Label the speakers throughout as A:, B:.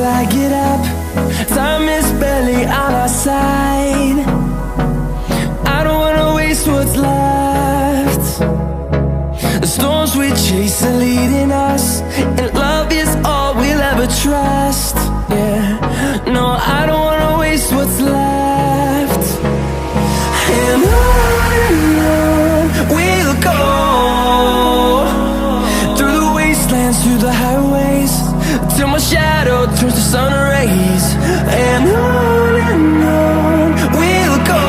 A: I get up, time is barely on our side. I don't wanna waste what's left. The storms we chase are leading us, and love is all we'll ever trust. Yeah, no, I don't wanna waste what's left. And on we'll go, through the wastelands, through the highways, till my shadow turns to sun rays. And on we'll go,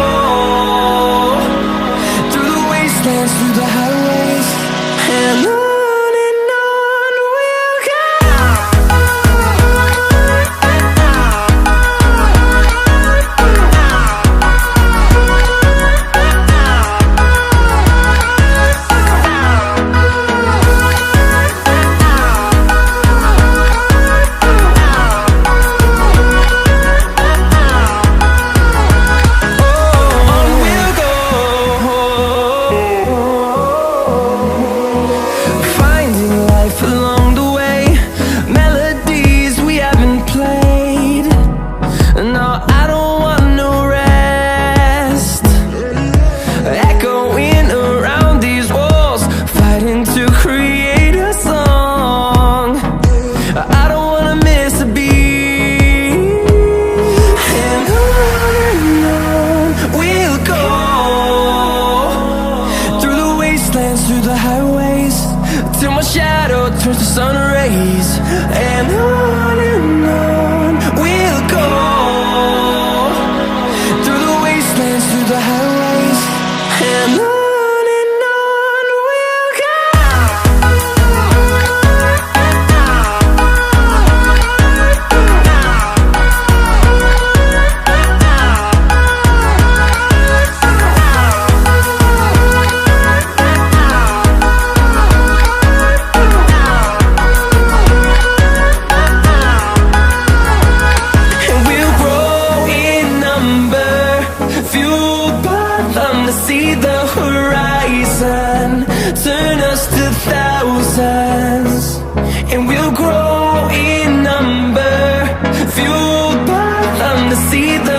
A: through the wastelands, through the highways, and on we'll go. Through the highways, till my shadow turns to sun rays. And on we'll go, through the wastelands, through the highways, and on. To see the horizon turn us to thousands, and we'll grow in number, fueled by them to see the